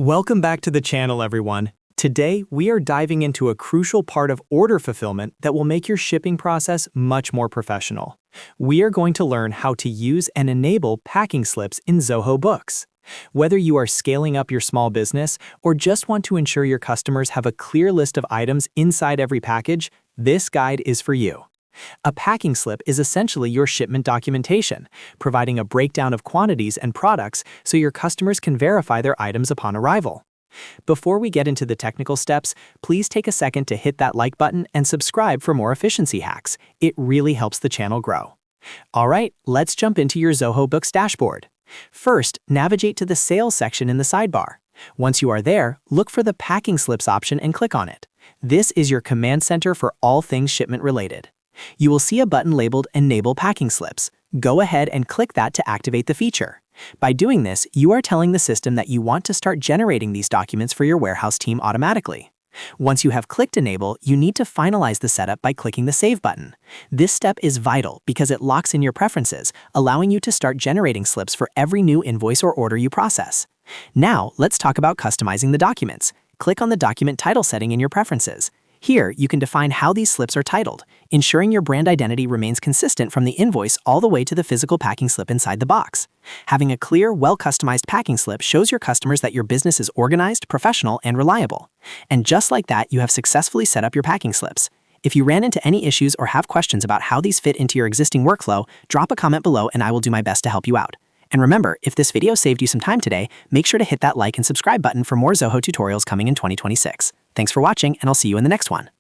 Welcome back to the channel, everyone. Today, we are diving into a crucial part of order fulfillment that will make your shipping process much more professional. We are going to learn how to use and enable packing slips in Zoho Books. Whether you are scaling up your small business or just want to ensure your customers have a clear list of items inside every package, this guide is for you. A packing slip is essentially your shipment documentation, providing a breakdown of quantities and products so your customers can verify their items upon arrival. Before we get into the technical steps, please take a second to hit that like button and subscribe for more efficiency hacks. It really helps the channel grow. All right, let's jump into your Zoho Books dashboard. First, navigate to the Sales section in the sidebar. Once you are there, look for the Packing Slips option and click on it. This is your command center for all things shipment related. You will see a button labeled Enable Packing Slips. Go ahead and click that to activate the feature. By doing this, you are telling the system that you want to start generating these documents for your warehouse team automatically. Once you have clicked Enable, you need to finalize the setup by clicking the Save button. This step is vital because it locks in your preferences, allowing you to start generating slips for every new invoice or order you process. Now, let's talk about customizing the documents. Click on the document title setting in your preferences. Here, you can define how these slips are titled, ensuring your brand identity remains consistent from the invoice all the way to the physical packing slip inside the box. Having a clear, well-customized packing slip shows your customers that your business is organized, professional, and reliable. And just like that, you have successfully set up your packing slips. If you ran into any issues or have questions about how these fit into your existing workflow, drop a comment below and I will do my best to help you out. And remember, if this video saved you some time today, make sure to hit that like and subscribe button for more Zoho tutorials coming in 2026. Thanks for watching, and I'll see you in the next one.